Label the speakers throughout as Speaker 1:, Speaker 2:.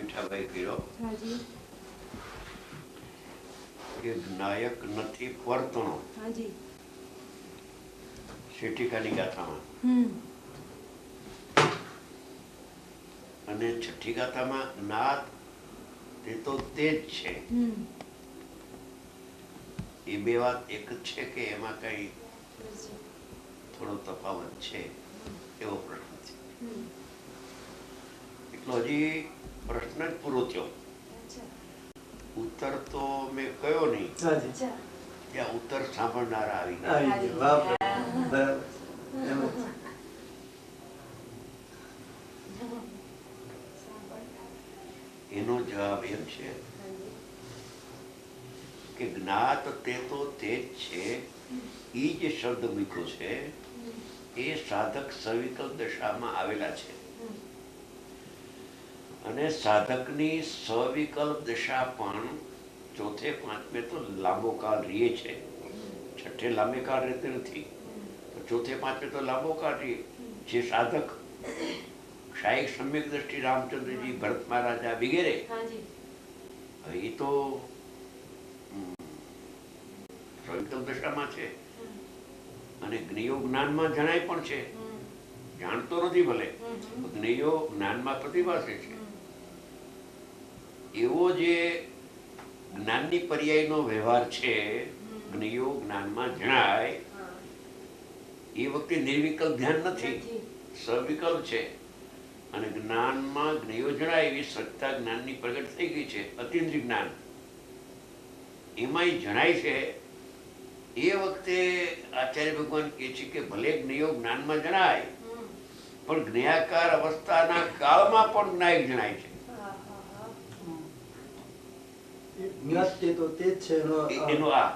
Speaker 1: મીઠાભાઈ કર્યો
Speaker 2: હાજી
Speaker 1: કે નાયક નથી પરતણો
Speaker 2: હાજી
Speaker 1: શેઠિકાની ગાથામાં અને છઠ્ઠી ગાથામાં જ્ઞાત તે તો તે જ છે. એ બે વાત એક જ છે કે એમાં કઈ થોડો તફાવત છે એવો પ્રશ્ન છે. એટલો હજી પ્રશ્ન જ પૂરો થયો. ઉત્તર તો મેં કયો નહીં, ત્યાં ઉત્તર સાંભળનારા આવી ગયા. એનો જવાબ એમ છે કે જ્ઞાત તે તો તે જ છે. ઈ જે શબ્દ મૂક્યો છે એ સાધક સવિકલ્પ દશામાં આવેલા છે અને સાધકની સવિકલ્પ દશા પણ ચોથે પાંચમે તો લાંબો કાળ રહે છે. છઠ્ઠે લાંબે કાળ રહેતી નથી, તો ચોથે પાંચમે તો લાંબો કાળ રહે. જે સાધક શાયિક સમ્યક દ્રષ્ટિ રામચંદ્રજી, ભરત મહારાજા વગેરે, એ તો સવિકલ્પ દશામાં છે અને જ્ઞેયો જ્ઞાનમાં જણાય પણ છે. જાણતો નથી ભલે, જ્ઞેયો જ્ઞાનમાં પ્રતિભાસે છે. એવો જે જ્ઞાનની પર્યાયનો વ્યવહાર છે, જ્ઞેયો જ્ઞાનમાં જણાય, એ વખતે નિર્વિકલ્પ ધ્યાન નથી, સવિકલ્પ છે. અને જ્ઞાનમાં જ્ઞેયો જણાય એવી સત્તા જ્ઞાનની પ્રગટ થઈ ગઈ છે. અતિન્દ્રિય જ્ઞાન એમાંય જણાય છે. એ વખતે આચાર્ય ભગવાન કહે છે કે ભલે જ્ઞેયો જ્ઞાનમાં જણાય પણ જ્ઞેયાકાર અવસ્થાના કાળમાં પણ જ્ઞાયક જણાય છે. એનો આ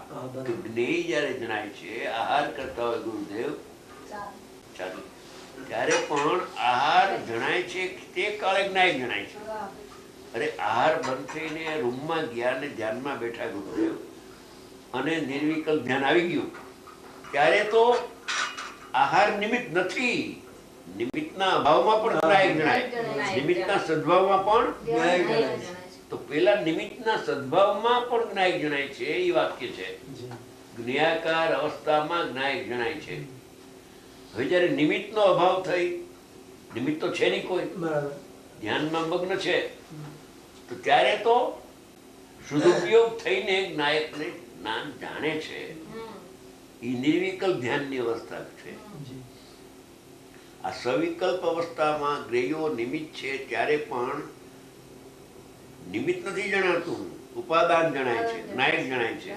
Speaker 1: જ્ઞેય જયારે જણાય છે, આહાર કરતા હોય ગુરુદેવ ચાલુ, ત્યારે પણ આહાર જણાય છે તે કાળે જ્ઞાયક જણાય છે. અરે આહાર બંધ થઈને રૂમમાં ગયા ને ધ્યાનમાં બેઠા ગુરુદેવ અને નિર્વિકલ્પ ધ્યાન આવી ગયું, ત્યારે તો આહાર નિમિત્ત નથી. નિમિત્તના અભાવમાં પણ જ્ઞાયક જણાય, નિમિત્તના સદભાવમાં પણ જ્ઞાયક જણાય. તો પેલા નિમિત્તના સદભાવમાં પણ જ્ઞાયક જણાય છે. એ વાક્ય છે જ્ઞેયાકાર અવસ્થામાં જ્ઞાયક જણાય છે. હવે જયારે નિમિત્તનો અભાવ થઈ, નિમિત્ત તો છે નહીં કોઈ, ધ્યાનમાં મગ્ન છે, તો ત્યારે તો સદુપયોગ થઈને જ્ઞાયકને જ્ઞાન જાણે છે. એ નિર્વિકલ્પ ધ્યાનની અવસ્થા છે. આ સવિકલ્પ અવસ્થામાં જ્ઞેયો નિમિત્ત છે ત્યારે પણ નિમિત્ત નથી જણાતું, ઉપાદાન જણાય છે, જ્ઞાયક જણાય છે.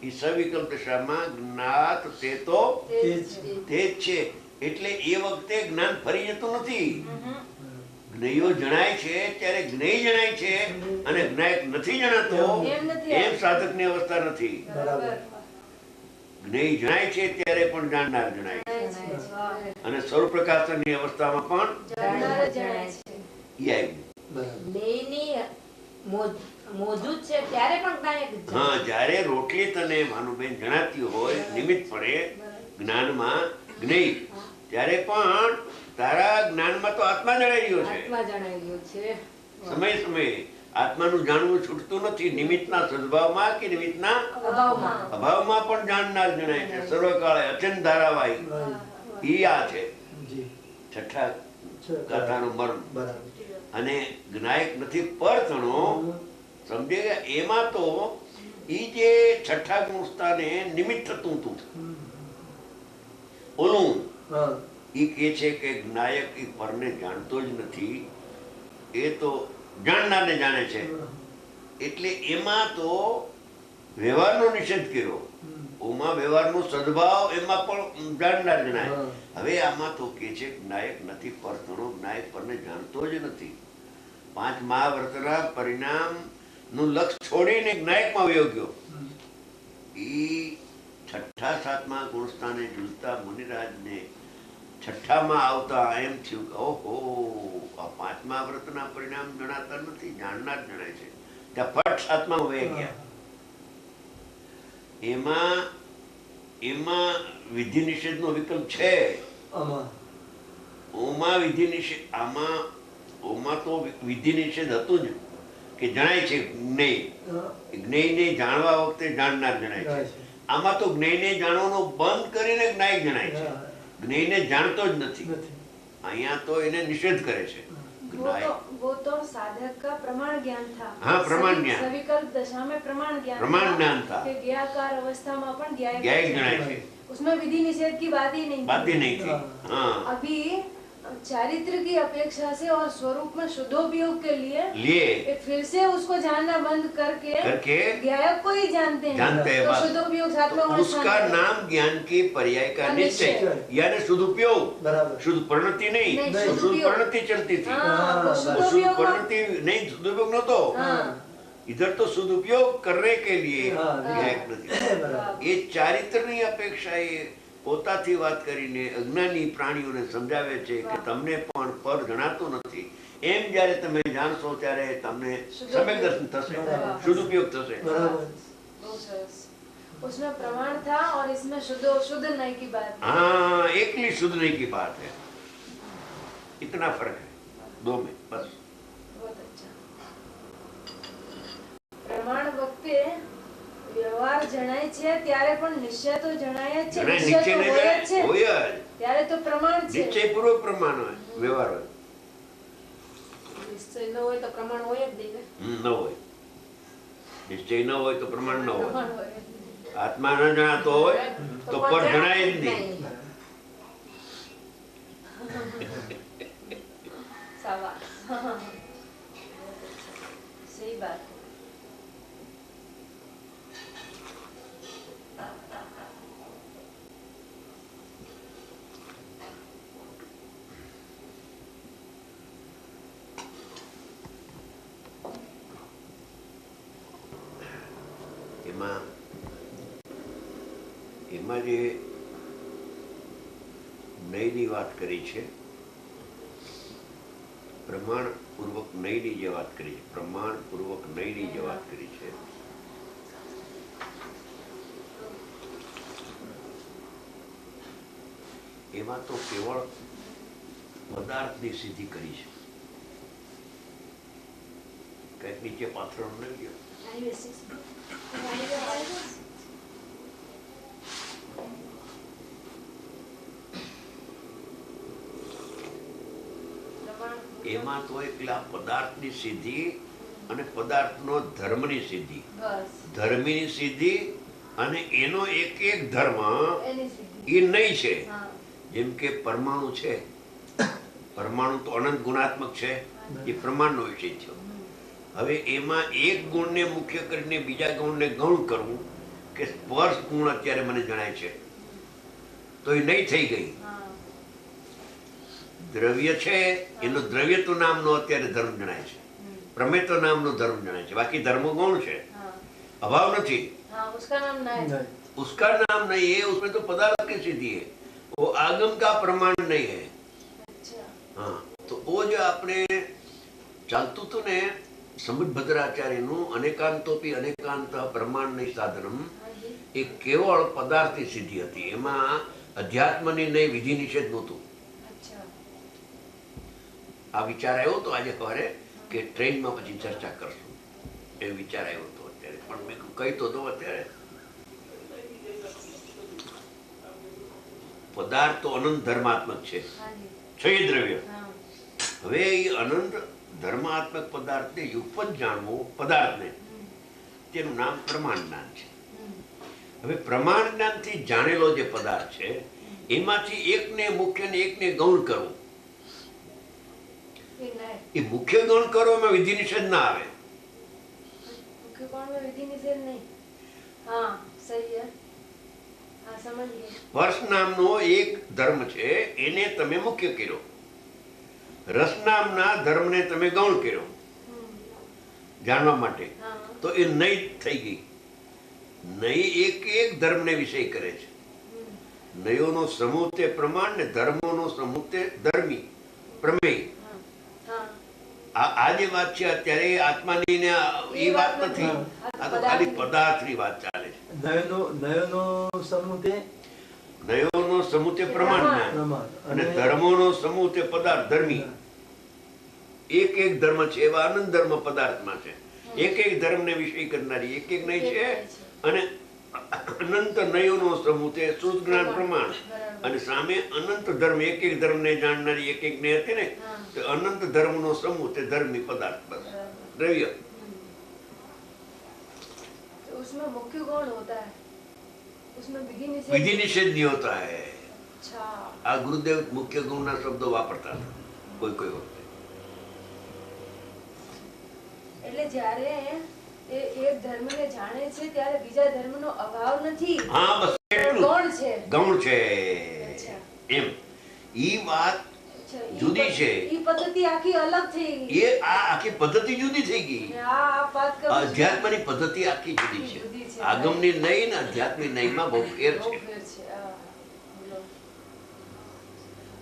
Speaker 1: એ સવિકલ્પ દશામાં જ્ઞાત તે તો તે જ છે. એટલે એ વખતે જ્ઞાન ફરી જતું નથી. જ્ઞેયો જણાય છે ત્યારે જ્ઞેય જણાય છે અને જ્ઞાયક નથી જણાતો એમ સાધકની અવસ્થા નથી. જ્ઞેય જણાય છે ત્યારે પણ જાણનાર જણાય છે અને સર્વપ્રકાશની અવસ્થામાં પણ જણાય છે. હા, જ્યારે રોટલી તને ભાનુબેન જણાતી હોય નિમિત્ત પડે જ્ઞાનમાં જ્ઞેય, ત્યારે પણ તારા જ્ઞાનમાં તો આત્મા જણાઈ રહ્યો છે. સમય સમયે આત્માનું જાણવું છૂટતું નથી. નિમિત્તના સદભાવમાં કે નિમિત્તના અભાવમાં પણ જાણનાર જણાય છે. સર્વકાળે અચન ધારાવાહી. ઈ આ છે છઠ્ઠા ગાથાનો મર્મ. અને જ્ઞાયક નથી પરતણો, સમજે ગયા? એમાં તો ઈ જે છઠ્ઠા ગુણસ્થાને નિમિત્ત થતું હતું, ઓલું ઈ કે છે કે જ્ઞાયક ઈ પરને જાણતો જ નથી, એ તો જાણનારને જાણે છે. એટલે એમાં તો વ્યવહારનો નિષેધ કર્યો. ઓમાં વ્યવહારનો સદભાવ, એમાં પણ જાણનાર જણાય. હવે આમાં તો કે છે જ્ઞાયક નથી પરતણો, જ્ઞાયક પરને જાણતો જ નથી. 5 મહાવ્રતના પરિણામ નું લક્ષ છોડીને જ્ઞાયકમાં વયો ગયો. ઈ છઠ્ઠા સાતમા ગુણસ્થાને ઝૂલતા મુનિરાજને છઠ્ઠામાં આવતા એમ થયું કે ઓહો, આ 5મા વ્રતના પરિણામ જણાતા નથી, જાણનાર જણાય છે. ત્યાં ફટ સાતમા વહી ગયા. એમાં વિધિ નિષેધનો વિકલ્પ છે. ઓમાં વિધિ નિષેધ, આમાં ઓમાં તો વિધિ નિષેધ હતું જ કે જણાય છે જ્ઞેય, જ્ઞેયને જાણવા વખતે જાણનાર જણાય છે. આમાં તો જ્ઞેયને જાણવાનું બંધ કરીને જ્ઞાયક જણાય છે, જ્ઞેયને જાણતો જ નથી. અહીંયા તો એને નિષેધ કરે છે.
Speaker 2: वो तो साधक का प्रमाण ज्ञान था.
Speaker 1: हाँ, प्रमाण ज्ञान.
Speaker 2: सविकल्प दशा में प्रमाण ज्ञान था कि ज्ञाकार अवस्था में अपन
Speaker 1: ज्ञायक जनाय है.
Speaker 2: उसमें विधि निषेध की बात ही नहीं
Speaker 1: थी. हाँ.
Speaker 2: अभी चारित्र की अपेक्षा से और स्वरूप में शुद्धोपयोग के लिए फिर से उसको जानना बंद करके ज्ञायक को ही जानते हैं. तो शुद्धोपयोग साथ में
Speaker 1: उसका नाम ज्ञान के पर्याय का निश्चय, यानी शुद्धोपयोग. शुद्ध परिणति नहीं, शुद्ध परिणति चलती थी. शुद्ध परिणति नहीं, शुद्धोपयोग न तो इधर तो सदुपयोग करने के लिए ज्ञायक નથી. એ ચારિત્રની અપેક્ષા એ પોતાથી વાત કરીને અજ્ઞાની પ્રાણીઓને સમજાવે છે કે તમને પણ પર જણાતું નથી. એમ જ્યારે તમે જાણશો ત્યારે તમને સમ્યક દર્શન થશે, સદુપયોગ થશે.
Speaker 2: उसमें प्रमाण था और इसमें शुद्ध नहीं की बात.
Speaker 1: हाँ, एकली शुद्ध नहीं की बात है. इतना फर्क है दो में बस.
Speaker 2: बहुत अच्छा. प्रमाण वक्ते व्यवहार जણાય છે ત્યારે પણ નિશ્ચય તો જણાય જ છે. નિશ્ચય તો હોય જ. ત્યારે તો પ્રમાણ છે.
Speaker 1: નિશ્ચય પૂર્વક પ્રમાણ હોય, વ્યવહાર હોય.
Speaker 2: નિશ્ચય ન હોય તો પ્રમાણ હોય જ નહીં.
Speaker 1: ન હોય. નિશ્ચય ન હોય તો પ્રમાણ ન હોય. આત્મા ન જણાતો હોય તો પર જણાય જ નહીં.
Speaker 2: શાબાશ. સહી બાત.
Speaker 1: એમાં જે નયની વાત કરી છે, પ્રમાણ પૂર્વક નયની જે વાત કરી છે, પ્રમાણ પૂર્વક નયની જે વાત કરી છે, એમાં તો કેવળ પદાર્થની સિદ્ધિ કરી છે. કઈક નીચે પાત્ર નહીં ગયો. એમાં તો એકલા પદાર્થની સિદ્ધિ અને પદાર્થનો ધર્મની સિદ્ધિ, ધર્મીની સિદ્ધિ અને એનો એક એક ધર્મ એ નહીં છે. જેમ કે પરમાણુ છે, પરમાણુ તો અનંત ગુણાત્મક છે, એ પ્રમાણનો વિષય છે. હવે એમાં એક ગુણને મુખ્ય કરીને બીજા ગુણને ગૌણ કરવું કે સ્પર્શ ગુણ અત્યારે મને જણાય છે તો એ નહીં થઈ ગઈ. દ્રવ્ય છે એનો દ્રવ્યત્વ નામનો અત્યારે ધર્મ જણાય છે, પ્રમેયત્વ નામનો ધર્મ જણાય છે. બાકી ધર્મ ગૌણ છે, અભાવ નથી. उसका नाम नहीं है, उसमें तो पदार्थ की सिद्धि है, वो आगम का प्रमाण नहीं है. हाँ, तो वो जो आपने ચાલતું હતું ને સમુદ્ર ભદ્રાચાર્યનું અનેકાંતોપી અનેકાંત પ્રમાણ નહીં સાધનમ, એ કેવળ પદાર્થની સિદ્ધિ હતી. એમાં અધ્યાત્મની નહીં, વિધિ નિષેધ નહોતું. આ વિચાર આવ્યો હતો આજે સવારે કે ટ્રેનમાં પછી ચર્ચા કરશું, એ વિચાર આવ્યો હતો અત્યારે. પણ મેં કહી તો દો અત્યારે પદાર્થ તો અનંત ધર્માત્મક છે, છે દ્રવ્ય. હવે એ અનંત ધર્માત્મક પદાર્થને યુગપત જાણવું, પદાર્થને, તેનું નામ પ્રમાણ જ્ઞાન છે. હવે પ્રમાણ જ્ઞાનથી જાણેલો જે પદાર્થ છે એમાંથી એકને મુખ્ય ને એકને ગૌણ કરવું. એ મુખ્ય ગૌણ કરો એમાં વિધિ નિષેધ ના આવે. સ્પર્શ નામનો એક ધર્મ છે, એને તમે મુખ્ય કર્યો. રસ નામના ધર્મને તમે ગૌણ કર્યો જાણવા માટે, તો એ નહીં થઈ ગઈ. નહીં એક એક ધર્મને વિષય કરે છે. નયોનો સમૂહ તે પ્રમાણ ને ધર્મોનો સમૂહ તે ધર્મી પ્રમેય. આ જે વાત છે અત્યારે આત્માની ને એ વાત નથી, આ તો ખાલી પદાર્થની વાત ચાલે છે.
Speaker 3: નયોનો સમૂહ તે
Speaker 1: પ્રમાણ અને ધર્મોનો સમૂહ તે પદાર્થ ધર્મી. એક એક ધર્મ છે એવા અનંત ધર્મ પદાર્થમાં છે. એક એક ધર્મને વિષય કરનારી એક એક નહીં છે અને અનંત નયોનો સમૂહ તે શુદ્ધ જ્ઞાન પ્રમાણ અને સામે અનંત ધર્મ એક એક ધર્મને જાણનારી એક એક ને હતી ને તો અનંત ધર્મનો સમૂહ તે ધર્મી પદાર્થ દ્રવ્ય.
Speaker 2: उसमें मुख्य कौन होता है? उसमें
Speaker 1: विधि निषेध नहीं होता है. આ ગુરુદેવ મુખ્ય ગુણના શબ્દો વાપરતા હતા કોઈ કોઈ વખતે.
Speaker 2: એટલે જ્યારે એ એક ધર્મને જાણે છે ત્યારે બીજા ધર્મનો અભાવ નથી.
Speaker 1: હા બસ એટલું
Speaker 2: ગૌણ છે.
Speaker 1: ગૌણ છે એમ. ઈ વાત જુદી છે.
Speaker 2: ઈ પદ્ધતિ આખી અલગ થઈ ગઈ.
Speaker 1: એ આ આખી પદ્ધતિ જુદી થઈ ગઈ.
Speaker 2: આ વાત કરું
Speaker 1: અધ્યાત્મની પદ્ધતિ આખી જુદી છે. આગમની નહીં ને અધ્યાત્મની નહીંમાં બહુ ફેર છે.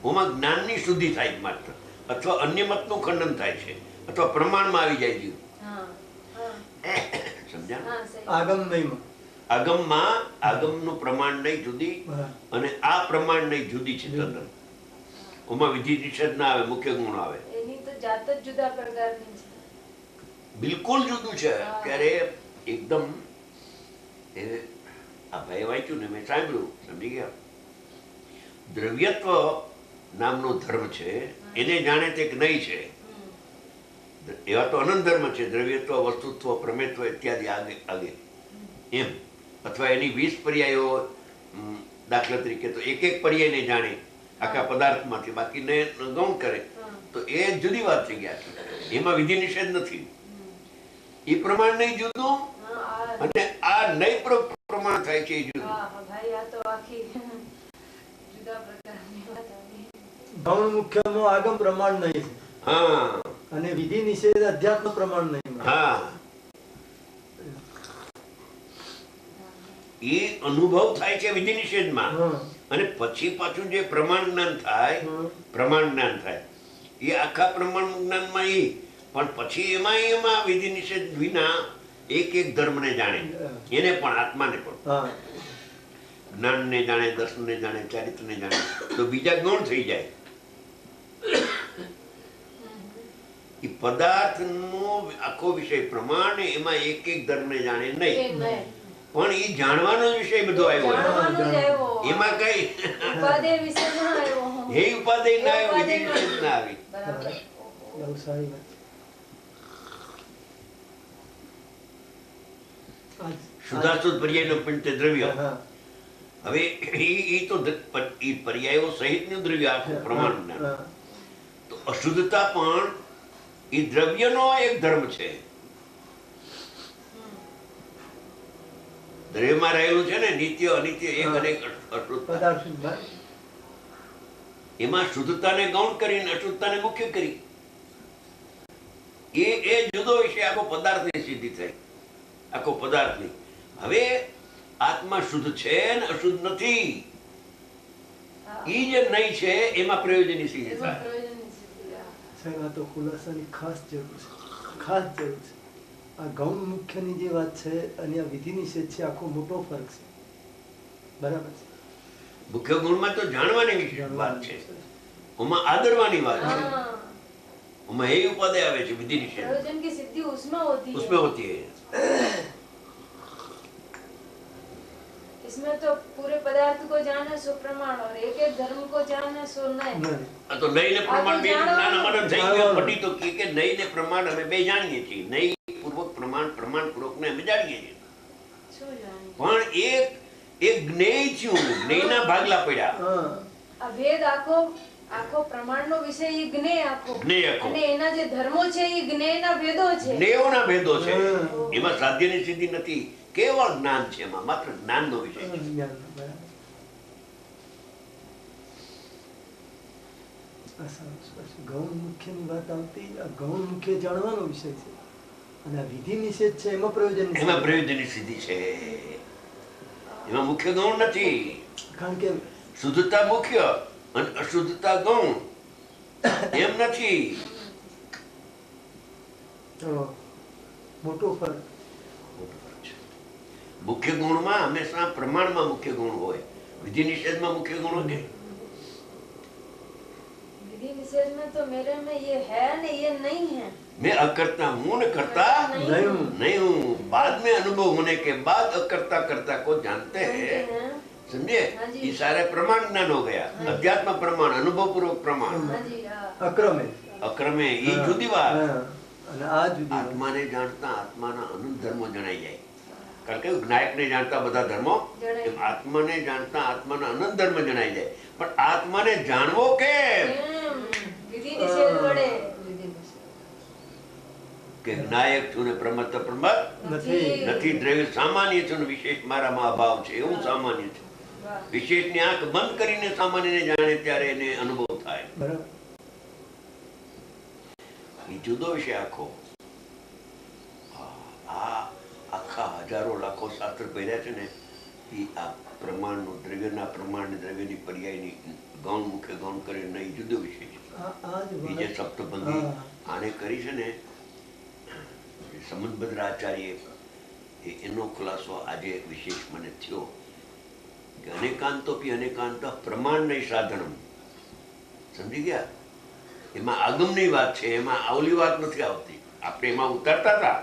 Speaker 1: ઓમાં જ્ઞાનની શુદ્ધિ થાય માત્ર અથવા અન્ય મતનું ખંડન થાય છે અથવા પ્રમાણમાં આવી જાય જીવ. આગમમાં આગમનું પ્રમાણ નહીં જુદી અને આ પ્રમાણ નહીં જુદી છે તદ્દન. ઓમાં વિધિ નિષેધ ના આવે, મુખ્ય ગુણ આવે.
Speaker 2: એની તો જાત જ જુદા પ્રકારની છે.
Speaker 1: બિલકુલ જુદું છે. ત્યારે એકદમ એ આ ભાઈ વાંચ્યું ને મેં સાંભળ્યું, સમજી ગયા. દ્રવ્યત્વ નામનો ધર્મ છે એને જાણે તે નહીં છે. એવા તો અનંત ધર્મ છે, દ્રવ્યત્વ, વસ્તુત્વ, પ્રમેત્વ ઇત્યાદિ આગે એમ. અથવા એની 20 પર્યાયો, દાખલા તરીકે તો એક એક પર્યાયને જાણે આખા પદાર્થમાંથી, બાકીને ગૌણ કરે તો એ જુદી વાત થઈ ગયા. એમાં વિધિ નિષેધ નથી. એ પ્રમાણ નહીં જુદું અને આ નહીં પ્રમાણ થાય છે એ જુદું.
Speaker 3: ગૌણ મુખ્યમાં આગમ પ્રમાણ નહીં.
Speaker 1: હા.
Speaker 3: અને વિધિ નિષેધ અધ્યાત્મ પ્રમાણ નહીં.
Speaker 1: હા. એ અનુભવ થાય છે વિધિ નિષેધમાં અને પછી પાછું જે પ્રમાણ જ્ઞાન થાય એ આખા પ્રમાણ જ્ઞાનમાં એ પણ પછી એમાં વિધિ નિષેધ વિના એક એક ધર્મને જાણે, એને પણ આત્માને પણ જ્ઞાનને જાણે, દર્શનને જાણે, ચારિત્રને જાણે તો બીજા ગૌણ થઈ જાય. એ પદાર્થનો આખો વિષય પ્રમાણ એમાં એક એક ધર્મને જાણે નહીં પણ એ જાણવાનો વિષય બધો આવ્યો. એમાં કઈ હે ઉપાદેય ના આવ્યો, વિધિ નિષેધ ના આવી. શુદ્ધાશુદ્ધ પર્યાયનો પણ તે દ્રવ્ય. હવે એ તો પર્યાયો સહિતનું દ્રવ્ય આખું પ્રમાણ જ્ઞાન. તો અશુદ્ધતા પણ એ દ્રવ્યનો એક ધર્મ છે. દ્રવ્યમાં રહેલું છે ને નિત્ય અનિત્ય એક અનેક અશુદ્ધતા. એમાં શુદ્ધતાને ગૌણ કરીને અશુદ્ધતાને મુખ્ય કરી એ જુદો વિષય આખો પદાર્થની સિદ્ધિ થઈ, આખો પદાર્થની. હવે આત્મા શુદ્ધ છે ને અશુદ્ધ નથી. ઈ જે નહીં છે એમાં પ્રયોજનની સિદ્ધિ થાય.
Speaker 3: તો ખુલાસાની ખાસ જરૂર છે, ખાસ જરૂર છે. આ ગૌણ મુખ્યની જે વાત છે અને આ વિધિ નિષેધ છે, આખો મોટો ફરક છે. બરાબર છે.
Speaker 1: મુખ્ય ગુણમાં તો જાણવાની વાત છે, ઓમાં આદરવાની વાત છે. ઓમાં એ ઉપાદેય આવે છે વિધિ નિષેધ.
Speaker 2: प्रयोजन की सिद्धि उसमें होती
Speaker 1: है.
Speaker 2: इसमें तो पूरे पदार्थ को जाने सो प्रमाण और एक एक धर्म को जाने सो नहीं.
Speaker 1: આ તો નહીં ને પ્રમાણ બે નાના મનન થઈ ગયો. પટી તો કે નહીં ને પ્રમાણ અમે બે જાણીએ છીએ. નહીં પૂર્વક પ્રમાણ પૂર્વક ને અમે જાણીએ છીએ. પણ એક જ્ઞેય થયું, જ્ઞેયના ભાગલા પડ્યા.
Speaker 2: આ વેદ આખો પ્રમાણનો વિષય એ જ્ઞેય આખો અને એના જે ધર્મો છે એ જ્ઞેયના ભેદો છે.
Speaker 1: જ્ઞેયોના ભેદો છે. એમાં સાધ્યની સિદ્ધિ નથી, કેવળ જ્ઞાન છે. એમાં માત્ર જ્ઞાનનો વિષય છે.
Speaker 3: ગૌણ મુખ્યની વાત આવતી, આ ગૌણ મુખ્ય જાણવાનો વિષય છે અને આ વિધિ નિષેધ છે એમાં
Speaker 1: પ્રયોજનની સિદ્ધિ છે. એમાં મુખ્ય ગૌણ નથી.
Speaker 3: કારણ કે
Speaker 1: શુદ્ધતા મુખ્ય અને અશુદ્ધતા ગૌણ એમ નથી.
Speaker 3: મોટો ફરક
Speaker 1: છે. મુખ્ય ગુણમાં હંમેશા પ્રમાણમાં મુખ્ય ગુણ હોય, વિધિ નિષેધમાં મુખ્ય ગુણ હોય.
Speaker 2: વિધિ निषेध में तो मेरे में ये है ने ये नहीं है।
Speaker 1: मैं अकर्ता हूँ न करता नहीं हूँ। बाद में अनुभव होने के बाद अकर्ता कर्ता को जानते हैं, समझे? ये सारे प्रमाण ज्ञान हो गया। अध्यात्म प्रमाण, अनुभव पूर्वक प्रमाण, अक्रमे ये जुदी बात। आत्मा ने जानता आत्मा ना अनंत धर्मो जणाई जाए। કારણ કે જ્ઞાયક ને જાણતા બધા ધર્મો, એમ આત્માને જાણતા આત્માના અનંત ધર્મ જણાઈ જાય. પણ આત્માને જાણવો કેમ? કે જ્ઞાયક છું ને પ્રમત્ત પ્રમત નથી, દ્રવ્ય સામાન્ય છું ને વિશેષ મારામાં અભાવ છે, એવું સામાન્ય છે. વિશેષની આંખ બંધ કરીને સામાન્યને જાણે ત્યારે એને અનુભવ થાય. એ જુદો વિષય આખો. આખા હજારો લાખો શાસ્ત્ર પહેર્યા છે ને, એ આ પ્રમાણનું, દ્રવ્યના પ્રમાણ, દ્રવ્યની પર્યાયની ગૌણ મુખ્ય ગૌણ કરીને એ જુદો વિષય છે. એ જે સપ્તબંધી આને કરી છે ને સમંતભદ્ર આચાર્ય, એનો ખુલાસો આજે વિશેષ મને થયો કે અનેકાંતોપી અનેકાંત પ્રમાણ નહીં સાધનમ. સમજી ગયા? એમાં આગમની વાત છે, એમાં આવલી વાત નથી આવતી. આપણે એમાં ઉતારતા હતા,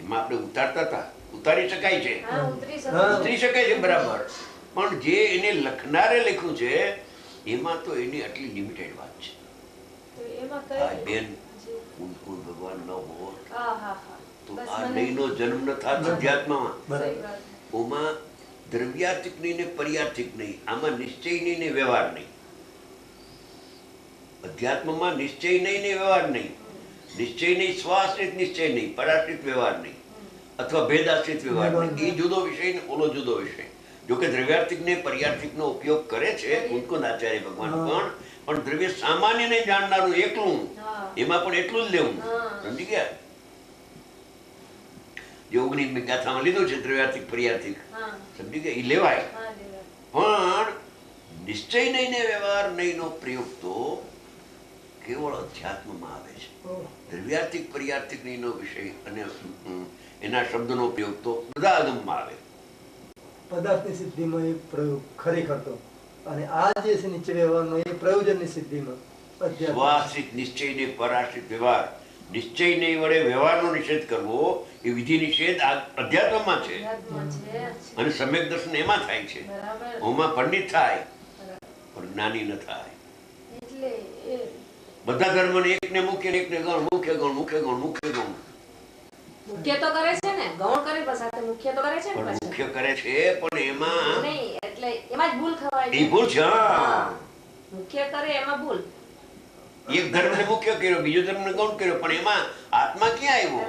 Speaker 1: એમાં આપણે ઉતારતા હતા, ઉતારી શકાય છે, ઉતરી શકાય છે બરાબર. પણ જે એને લખનારે લખ્યું છે એમાં તો એની આટલી લિમિટેડ વાત છે. બેન કુલ ભગવાન ન હોત તો આ નહીંનો જન્મ ન થાત અધ્યાત્મમાં. ઓમાં દ્રવ્યાર્થિક નહીં ને પર્યાર્થિક નહીં, આમાં નિશ્ચય નહીં ને વ્યવહાર નહીં. અધ્યાત્મમાં નિશ્ચય નહીં ને વ્યવહાર નહીં. નિશ્ચય નહીં, સ્વાશ્રિત નિશ્ચય નહીં, પરાશ્રિત વ્યવહાર નહીં, અથવા ભેદાશ્રિત વ્યવહાર નહીં. એ જુદો વિષય ને ઓલો જુદો વિષય. જોકે દ્રવ્યાર્થિક ને પર્યાર્થિક નો ઉપયોગ કરે છે ઉનકુંદ આચાર્ય ભગવાન, પણ દ્રવ્ય સામાન્ય ને જાણનારું એકલું, એમાં પણ એટલું જ લેવું. સમજી ગયા? જે 19 ગાથામાં લીધું છે દ્રવ્યાર્થિક પર્યાર્થિક, સમજી ગયા? એ લેવાય. પણ નિશ્ચય નહીં ને વ્યવહાર નહીં નો પ્રયોગ તો કેવળ અધ્યાત્મમાં આવે છે. દ્રવ્યાર્થિક પર્યાર્થિક નો વિષય અને એના શબ્દનો પ્રયોગ તો બધા આગમમાં આવે.
Speaker 3: પદાર્થની સિદ્ધિમાં એ પ્રયોગ ખરેખર તો, અને આ જે છે નિશ્ચય વ્યવહારનો એ પ્રયોજનની સિદ્ધિમાં
Speaker 1: સ્વાશ્રિત નિશ્ચય ને પરાશ્રિત વ્યવહાર, નિશ્ચય નહીં વડે વ્યવહારનો નિષેધ કરવો એ વિધિ નિષેધ અધ્યાત્મમાં છે. અને સમ્યક દર્શન એમાં થાય છે. ઓમાં પંડિત થાય પણ જ્ઞાની ન થાય. બધા ધર્મને એકને મુખ્ય ને એકને ગૌણ, મુખ્ય ગૌણ, મુખ્ય ગૌણ, મુખ્ય ગૌણ.
Speaker 4: મુખ્ય તો કરે છે ને, ગૌણ કરે સાથે મુખ્ય તો કરે છે ને.
Speaker 1: પણ મુખ્ય કરે છે પણ એમાં
Speaker 4: નહીં, એટલે એમાં જ ભૂલ ખવાય છે.
Speaker 1: એ ભૂલ છે.
Speaker 4: મુખ્ય કરે એમાં ભૂલ.
Speaker 1: એક ધર્મને મુખ્ય કર્યો, બીજો ધર્મને ગૌણ કર્યો, પણ એમાં આત્મા ક્યાં આવ્યો?